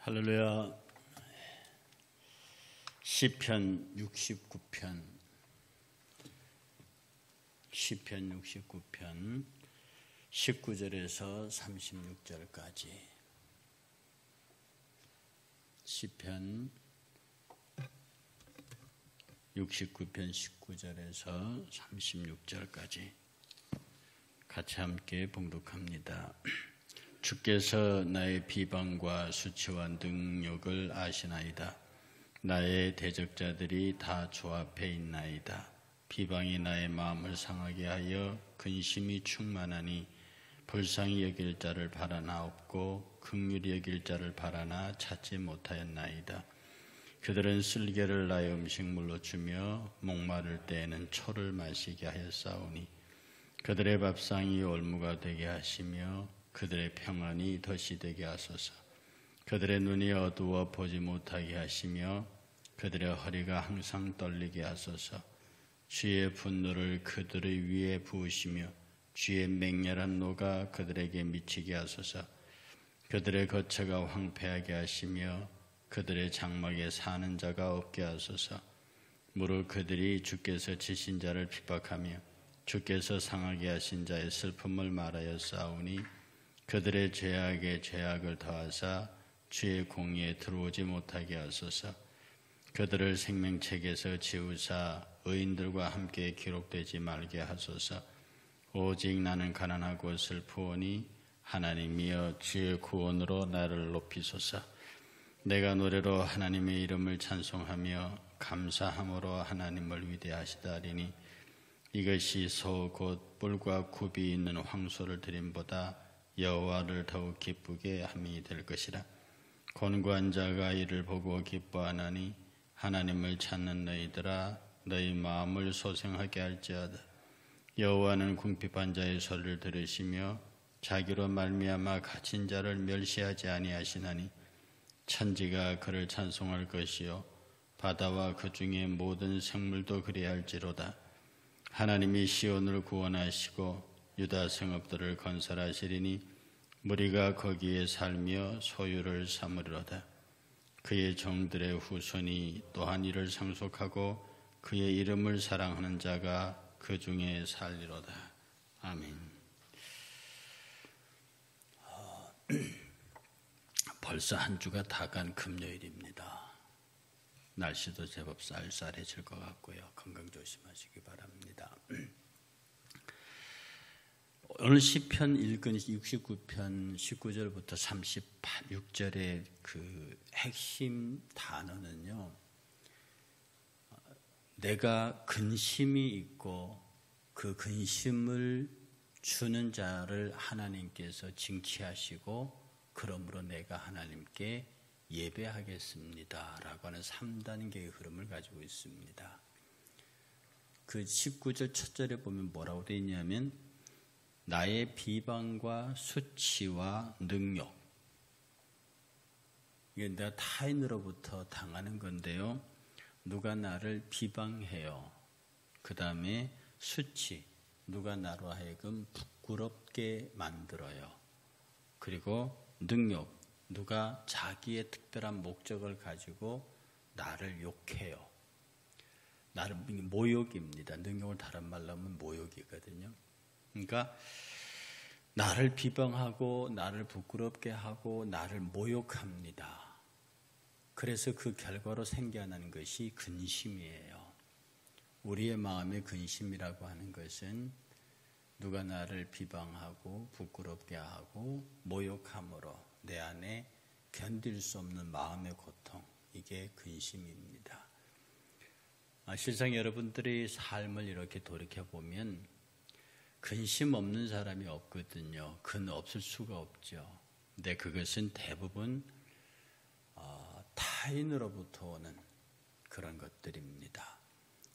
할렐루야. 시편 69편 19절에서 36절까지. 시편 69편 19절에서 36절까지 같이 함께 봉독합니다. 주께서 나의 비방과 수치와 능욕을 아시나이다. 나의 대적자들이 다 주 앞에 있나이다. 비방이 나의 마음을 상하게 하여 근심이 충만하니 불쌍히 여길 자를 바라나 없고 긍휼히 여길 자를 바라나 찾지 못하였나이다. 그들은 쓸개를 나의 음식물로 주며 목마를 때에는 초를 마시게 하였사오니 그들의 밥상이 올무가 되게 하시며 그들의 평안이 덫이 되게 하소서. 그들의 눈이 어두워 보지 못하게 하시며 그들의 허리가 항상 떨리게 하소서. 주의 분노를 그들의 위에 부으시며 주의 맹렬한 노가 그들에게 미치게 하소서. 그들의 거처가 황폐하게 하시며 그들의 장막에 사는 자가 없게 하소서. 무릇 그들이 주께서 치신 자를 핍박하며 주께서 상하게 하신 자의 슬픔을 말하여 싸우니 그들의 죄악에 죄악을 더하사 주의 공의에 들어오지 못하게 하소서. 그들을 생명책에서 지우사 의인들과 함께 기록되지 말게 하소서. 오직 나는 가난하고 슬프오니 하나님이여 주의 구원으로 나를 높이소서. 내가 노래로 하나님의 이름을 찬송하며 감사함으로 하나님을 위대하시다리니 이것이 소 곧 뿔과 굽이 있는 황소를 드림보다 여호와를 더욱 기쁘게 함이 될 것이라. 곤고한 자가 이를 보고 기뻐하나니 하나님을 찾는 너희들아 너희 마음을 소생하게 할지어다. 여호와는 궁핍한 자의 소리를 들으시며 자기로 말미암아 갇힌 자를 멸시하지 아니하시나니 천지가 그를 찬송할 것이요 바다와 그 중에 모든 생물도 그리할지로다. 하나님이 시온을 구원하시고 유다 성읍들을 건설하시리니 무리가 거기에 살며 소유를 삼으리로다. 그의 종들의 후손이 또한 이를 상속하고 그의 이름을 사랑하는 자가 그 중에 살리로다. 아멘. 벌써 한 주가 다 간 금요일입니다. 날씨도 제법 쌀쌀해질 것 같고요. 건강 조심하시기 바랍니다. 오늘 시편 읽은 69편 19절부터 36절의 그 핵심 단어는요, 내가 근심이 있고 그 근심을 주는 자를 하나님께서 징치하시고 그러므로 내가 하나님께 예배하겠습니다 라고 하는 3단계의 흐름을 가지고 있습니다. 그 19절 첫 절에 보면 뭐라고 되어 있냐면 나의 비방과 수치와 능욕, 이게 내가 타인으로부터 당하는 건데요, 누가 나를 비방해요. 그 다음에 수치, 누가 나로 하여금 부끄럽게 만들어요. 그리고 능욕, 누가 자기의 특별한 목적을 가지고 나를 욕해요. 나를 모욕입니다. 능욕을 다른 말로 하면 모욕이거든요. 그러니까 나를 비방하고 나를 부끄럽게 하고 나를 모욕합니다. 그래서 그 결과로 생겨나는 것이 근심이에요. 우리의 마음의 근심이라고 하는 것은 누가 나를 비방하고 부끄럽게 하고 모욕함으로 내 안에 견딜 수 없는 마음의 고통, 이게 근심입니다. 실상 여러분들이 삶을 이렇게 돌이켜보면 근심 없는 사람이 없거든요. 근 없을 수가 없죠. 근데 그것은 대부분 타인으로부터 오는 그런 것들입니다.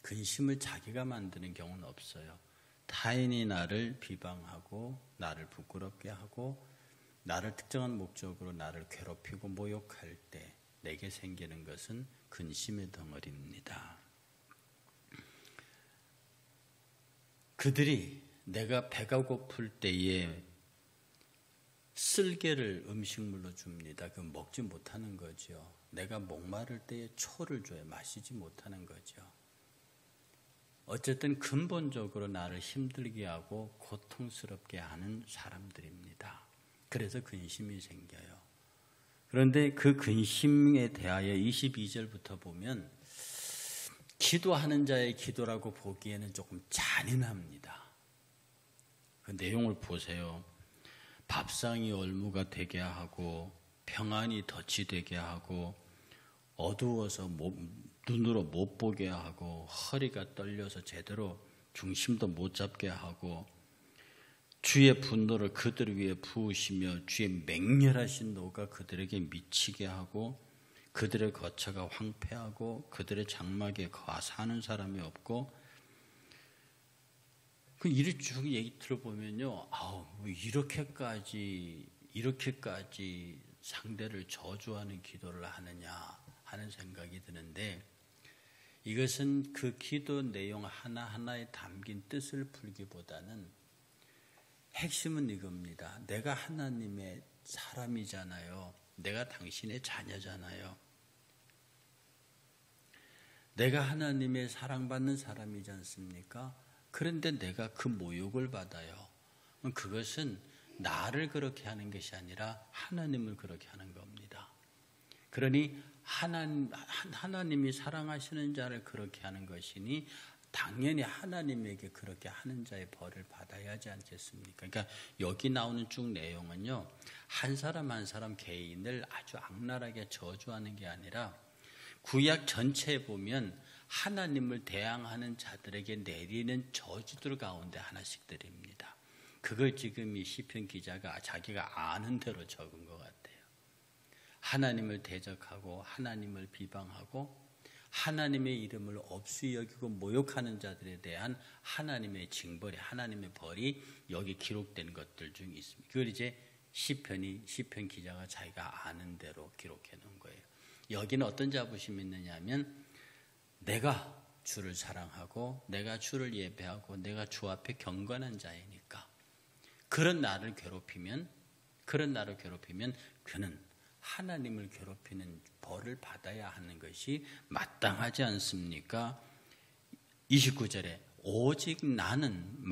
근심을 자기가 만드는 경우는 없어요. 타인이 나를 비방하고 나를 부끄럽게 하고 나를 특정한 목적으로 나를 괴롭히고 모욕할 때 내게 생기는 것은 근심의 덩어리입니다. 그들이 내가 배가 고플 때에 쓸개를 음식물로 줍니다. 그 먹지 못하는 거죠. 내가 목마를 때에 초를 줘야 마시지 못하는 거죠. 어쨌든 근본적으로 나를 힘들게 하고 고통스럽게 하는 사람들입니다. 그래서 근심이 생겨요. 그런데 그 근심에 대하여 22절부터 보면 기도하는 자의 기도라고 보기에는 조금 잔인합니다. 그 내용을 보세요. 밥상이 얼무가 되게 하고 평안이 덫이 되게 하고 어두워서 눈으로 못 보게 하고 허리가 떨려서 제대로 중심도 못 잡게 하고 주의 분노를 그들 위에 부으시며 주의 맹렬하신 노가 그들에게 미치게 하고 그들의 거처가 황폐하고 그들의 장막에 사는 사람이 없고 그 이를 쭉 얘기 들어보면요, 뭐 이렇게까지 상대를 저주하는 기도를 하느냐 하는 생각이 드는데 이것은 그 기도 내용 하나하나에 담긴 뜻을 풀기보다는 핵심은 이겁니다. 내가 하나님의 사람이잖아요. 내가 당신의 자녀잖아요. 내가 하나님의 사랑받는 사람이지 않습니까? 그런데 내가 그 모욕을 받아요. 그것은 나를 그렇게 하는 것이 아니라 하나님을 그렇게 하는 겁니다. 그러니 하나님이 사랑하시는 자를 그렇게 하는 것이니 당연히 하나님에게 그렇게 하는 자의 벌을 받아야 하지 않겠습니까? 그러니까 여기 나오는 쭉 내용은요, 한 사람 한 사람 개인을 아주 악랄하게 저주하는 게 아니라 구약 전체에 보면 하나님을 대항하는 자들에게 내리는 저주들 가운데 하나씩들입니다. 그걸 지금 이 시편 기자가 자기가 아는 대로 적은 것 같아요. 하나님을 대적하고 하나님을 비방하고 하나님의 이름을 없이 여기고 모욕하는 자들에 대한 하나님의 징벌이, 하나님의 벌이 여기 기록된 것들 중에 있습니다. 그걸 이제 시편 기자가 자기가 아는 대로 기록해 놓은 거예요. 여기는 어떤 자부심이 있느냐 하면 내가 주를 사랑하고 내가 주를 예배하고 내가 주 앞에 경건한 자이니까 그런 나를 괴롭히면 그는 하나님을 괴롭히는 벌을 받아야 하는 것이 마땅하지 않습니까? 29절에 오직 나는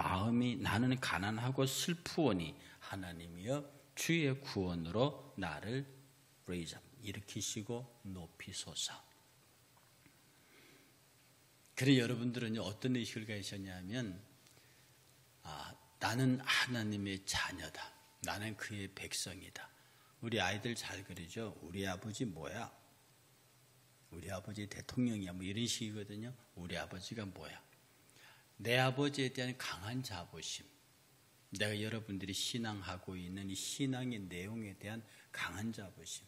가난하고 슬프오니 하나님이여 주의 구원으로 나를 일으키시고 높이소서. 그래 여러분들은 어떤 의식을 가지셨냐면 나는 하나님의 자녀다. 나는 그의 백성이다. 우리 아이들 잘 그러죠. 우리 아버지 뭐야? 우리 아버지 대통령이야. 뭐 이런 식이거든요. 우리 아버지가 뭐야? 내 아버지에 대한 강한 자부심. 내가 여러분들이 신앙하고 있는 이 신앙의 내용에 대한 강한 자부심.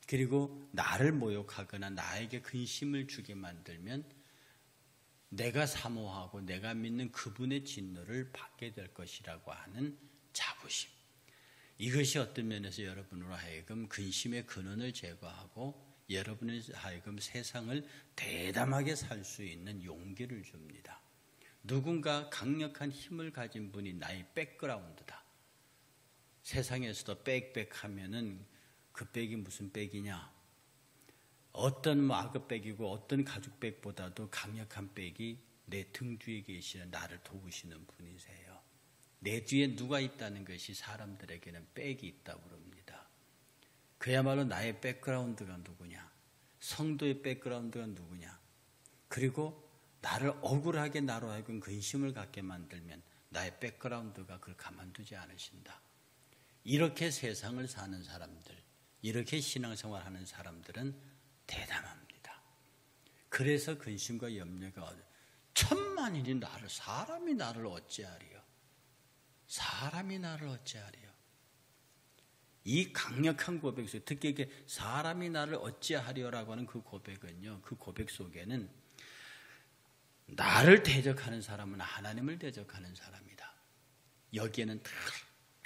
그리고 나를 모욕하거나 나에게 근심을 주게 만들면 내가 사모하고 내가 믿는 그분의 진노를 받게 될 것이라고 하는 자부심. 이것이 어떤 면에서 여러분으로 하여금 근심의 근원을 제거하고 여러분의 하여금 세상을 대담하게 살 수 있는 용기를 줍니다. 누군가 강력한 힘을 가진 분이 나의 백그라운드다. 세상에서도 빽빽하면은 그 백이 무슨 백이냐? 어떤 악의 백이고 어떤 가죽 백보다도 강력한 백이 내 등 뒤에 계시는 나를 도우시는 분이세요. 내 뒤에 누가 있다는 것이 사람들에게는 백이 있다고 그럽니다. 그야말로 나의 백그라운드가 누구냐? 성도의 백그라운드가 누구냐? 그리고 나를 억울하게 나로 하여금 근심을 갖게 만들면 나의 백그라운드가 그걸 가만두지 않으신다. 이렇게 세상을 사는 사람들, 이렇게 신앙생활하는 사람들은 대담합니다. 그래서 근심과 염려가 천만인이 사람이 나를 어찌하리요? 사람이 나를 어찌하리요? 이 강력한 고백 속에 특히 이게 사람이 나를 어찌하리요라고 하는 그 고백은요, 그 고백 속에는 나를 대적하는 사람은 하나님을 대적하는 사람이다. 여기에는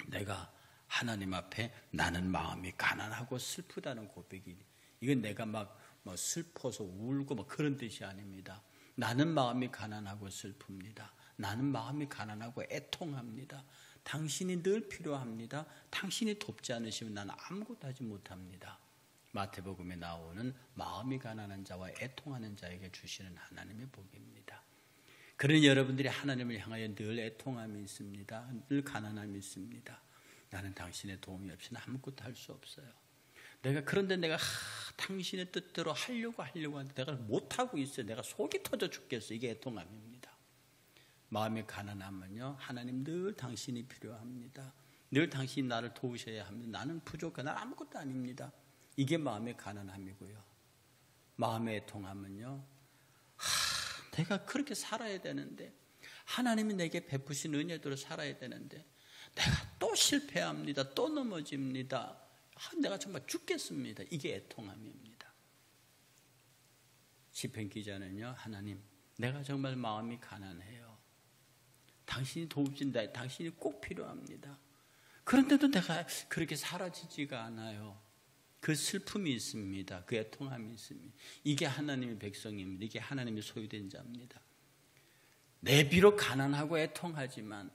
내가 하나님 앞에 나는 마음이 가난하고 슬프다는 고백이, 이건 내가 막 슬퍼서 울고 막 그런 뜻이 아닙니다. 나는 마음이 가난하고 슬픕니다. 나는 마음이 가난하고 애통합니다. 당신이 늘 필요합니다. 당신이 돕지 않으시면 나는 아무것도 하지 못합니다. 마태복음에 나오는 마음이 가난한 자와 애통하는 자에게 주시는 하나님의 복입니다. 그러니 여러분들이 하나님을 향하여 늘 애통함이 있습니다. 늘 가난함이 있습니다. 나는 당신의 도움이 없이는 아무것도 할 수 없어요. 그런데 내가 당신의 뜻대로 하려고 하는데 내가 못하고 있어요. 내가 속이 터져 죽겠어요. 이게 애통함입니다. 마음의 가난함은요, 하나님 늘 당신이 필요합니다. 늘 당신이 나를 도우셔야 합니다. 나는 부족해. 나는 아무것도 아닙니다. 이게 마음의 가난함이고요. 마음의 애통함은요, 내가 그렇게 살아야 되는데, 하나님이 내게 베푸신 은혜대로 살아야 되는데 내가 또 실패합니다. 또 넘어집니다. 내가 정말 죽겠습니다. 이게 애통함입니다. 시편 기자는요, 하나님, 내가 정말 마음이 가난해요. 당신이 도우신다. 당신이 꼭 필요합니다. 그런데도 내가 그렇게 사라지지가 않아요. 그 슬픔이 있습니다. 그 애통함이 있습니다. 이게 하나님의 백성입니다. 이게 하나님의 소유된 자입니다. 내 비록 가난하고 애통하지만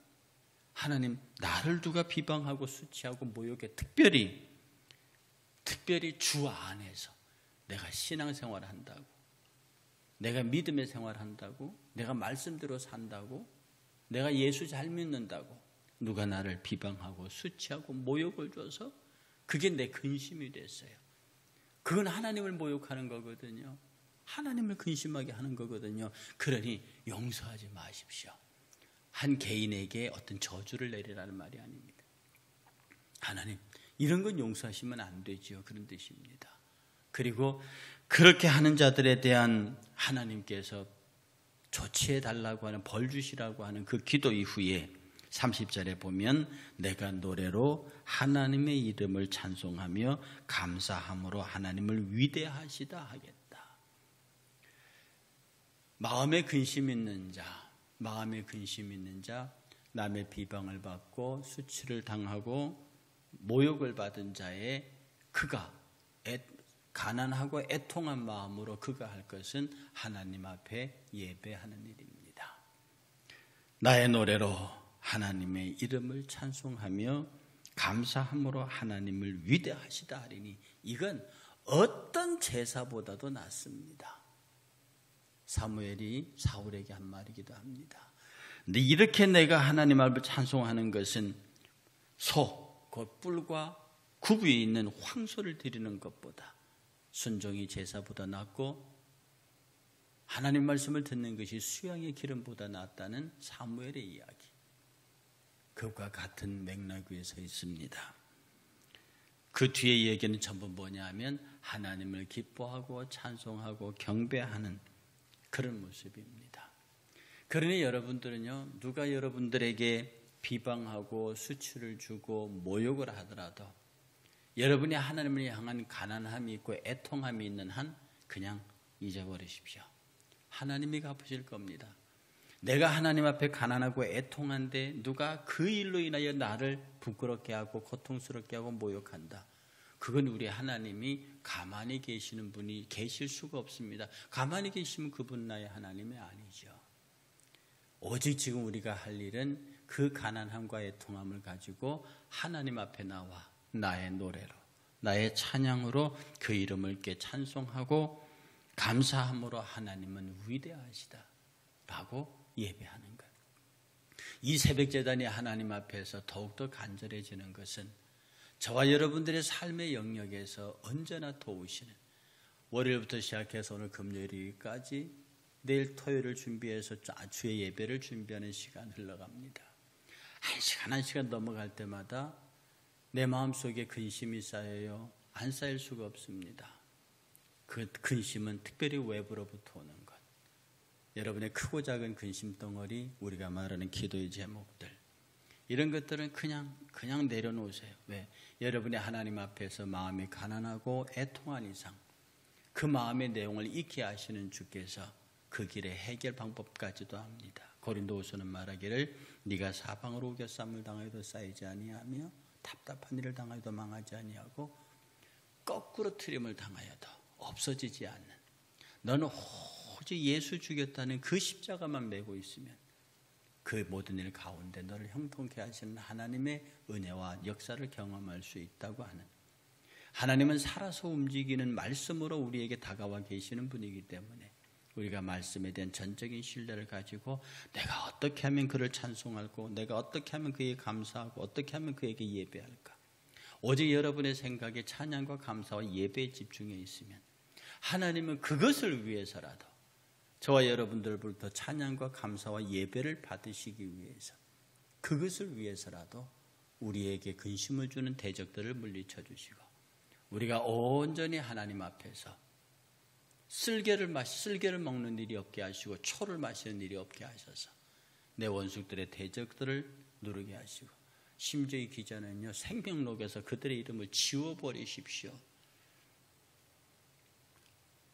하나님, 나를 누가 비방하고 수치하고 모욕해, 특별히 주 안에서 내가 신앙생활을 한다고, 내가 믿음의 생활을 한다고, 내가 말씀대로 산다고, 내가 예수 잘 믿는다고 누가 나를 비방하고 수치하고 모욕을 줘서 그게 내 근심이 됐어요. 그건 하나님을 모욕하는 거거든요. 하나님을 근심하게 하는 거거든요. 그러니 용서하지 마십시오. 한 개인에게 어떤 저주를 내리라는 말이 아닙니다. 하나님, 이런 건 용서하시면 안 되지요. 그런 뜻입니다. 그리고 그렇게 하는 자들에 대한 하나님께서 조치해 달라고 하는, 벌 주시라고 하는 그 기도 이후에 30절에 보면 내가 노래로 하나님의 이름을 찬송하며 감사함으로 하나님을 위대하시다 하겠다. 마음에 근심 있는 자, 남의 비방을 받고 수치를 당하고 모욕을 받은 자의 그가 가난하고 애통한 마음으로 그가 할 것은 하나님 앞에 예배하는 일입니다. 나의 노래로 하나님의 이름을 찬송하며 감사함으로 하나님을 위대하시다 하리니 이건 어떤 제사보다도 낫습니다. 사무엘이 사울에게 한 말이기도 합니다. 근데 이렇게 내가 하나님 앞을 찬송하는 것은 소, 곧 뿔과 굽 위에 있는 황소를 드리는 것보다, 순종이 제사보다 낫고 하나님 말씀을 듣는 것이 수양의 기름보다 낫다는 사무엘의 이야기, 그것과 같은 맥락 위에 서 있습니다. 그 뒤에 얘기는 전부 뭐냐면 하나님을 기뻐하고 찬송하고 경배하는 그런 모습입니다. 그러니 여러분들은요, 누가 여러분들에게 비방하고 수치를 주고 모욕을 하더라도 여러분이 하나님을 향한 가난함이 있고 애통함이 있는 한 그냥 잊어버리십시오. 하나님이 갚으실 겁니다. 내가 하나님 앞에 가난하고 애통한데 누가 그 일로 인하여 나를 부끄럽게 하고 고통스럽게 하고 모욕한다. 그건 우리 하나님이 가만히 계시는 분이 계실 수가 없습니다. 가만히 계시면 그분 나의 하나님이 아니죠. 오직 지금 우리가 할 일은 그 가난함과 애통함을 가지고 하나님 앞에 나와 나의 노래로, 나의 찬양으로 그 이름을 이렇게 찬송하고 감사함으로 하나님은 위대하시다 라고 예배하는 것. 이 새벽제단이 하나님 앞에서 더욱더 간절해지는 것은 저와 여러분들의 삶의 영역에서 언제나 도우시는, 월요일부터 시작해서 오늘 금요일까지 내일 토요일을 준비해서 주의 예배를 준비하는 시간 흘러갑니다. 한 시간 넘어갈 때마다 내 마음속에 근심이 쌓여요. 안 쌓일 수가 없습니다. 그 근심은 특별히 외부로부터 오는 것. 여러분의 크고 작은 근심 덩어리, 우리가 말하는 기도의 제목들, 이런 것들은 그냥 내려놓으세요. 왜? 여러분의 하나님 앞에서 마음이 가난하고 애통한 이상 그 마음의 내용을 잊게 하시는 주께서 그 길의 해결 방법까지도 합니다. 고린도후서는 말하기를 네가 사방으로 우겨쌈을 당하여도 쌓이지 아니하며 답답한 일을 당하여도 망하지 아니하고 거꾸로 트림을 당하여도 없어지지 않는, 너는 오직 예수 죽였다는 그 십자가만 메고 있으면 그 모든 일 가운데 너를 형통케 하시는 하나님의 은혜와 역사를 경험할 수 있다고 하는, 하나님은 살아서 움직이는 말씀으로 우리에게 다가와 계시는 분이기 때문에 우리가 말씀에 대한 전적인 신뢰를 가지고 내가 어떻게 하면 그를 찬송하고 내가 어떻게 하면 그에게 감사하고 어떻게 하면 그에게 예배할까, 오직 여러분의 생각에 찬양과 감사와 예배에 집중해 있으면 하나님은 그것을 위해서라도 저와 여러분들부터 찬양과 감사와 예배를 받으시기 위해서, 그것을 위해서라도 우리에게 근심을 주는 대적들을 물리쳐 주시고 우리가 온전히 하나님 앞에서 쓸개를 먹는 일이 없게 하시고 초를 마시는 일이 없게 하셔서 내 원수들의 대적들을 누르게 하시고, 심지어 이 기자는요, 생명록에서 그들의 이름을 지워버리십시오.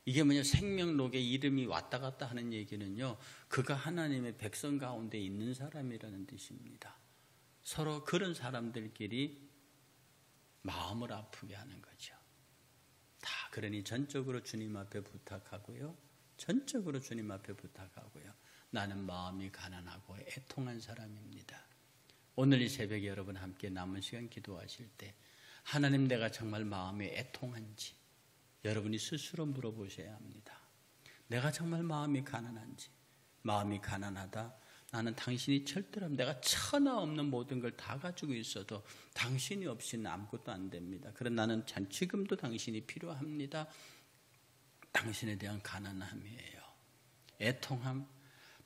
이게 뭐냐, 생명록에 이름이 왔다 갔다 하는 얘기는요, 그가 하나님의 백성 가운데 있는 사람이라는 뜻입니다. 서로 그런 사람들끼리 마음을 아프게 하는 거죠. 다 그러니 전적으로 주님 앞에 부탁하고요, 전적으로 주님 앞에 부탁하고요. 나는 마음이 가난하고 애통한 사람입니다. 오늘 이 새벽에 여러분 함께 남은 시간 기도하실 때 하나님, 내가 정말 마음이 애통한지 여러분이 스스로 물어보셔야 합니다. 내가 정말 마음이 가난한지. 마음이 가난하다, 나는 당신이 절대로, 내가 천하 없는 모든 걸 다 가지고 있어도 당신이 없이는 아무것도 안 됩니다. 그러나 나는 지금도 당신이 필요합니다. 당신에 대한 가난함이에요. 애통함,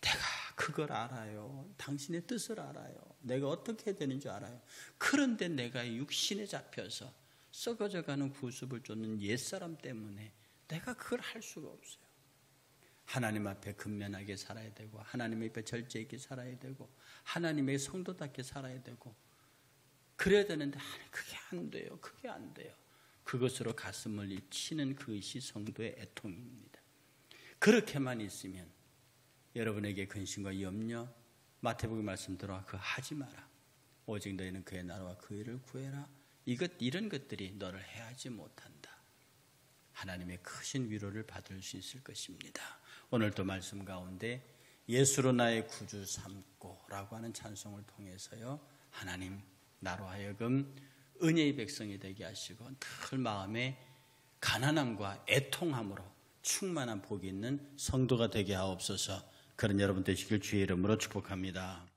내가 그걸 알아요. 당신의 뜻을 알아요. 내가 어떻게 해야 되는 줄 알아요. 그런데 내가 육신에 잡혀서 썩어져가는 구습을 쫓는 옛사람 때문에 내가 그걸 할 수가 없어요. 하나님 앞에 근면하게 살아야 되고, 하나님 앞에 절제 있게 살아야 되고, 하나님의 성도답게 살아야 되고, 그래야 되는데 그게 안 돼요. 그게 안 돼요. 그것으로 가슴을 치는 그것이 성도의 애통입니다. 그렇게만 있으면 여러분에게 근심과 염려, 마태복음 말씀대로 그거 하지 마라. 오직 너희는 그의 나라와 그 일을 구해라. 이런 것들이 너를 해하지 못한다. 하나님의 크신 위로를 받을 수 있을 것입니다. 오늘도 말씀 가운데 예수로 나의 구주 삼고 라고 하는 찬송을 통해서요, 하나님, 나로 하여금 은혜의 백성이 되게 하시고 늘 마음에 가난함과 애통함으로 충만한 복이 있는 성도가 되게 하옵소서. 그런 여러분 되시길 주의 이름으로 축복합니다.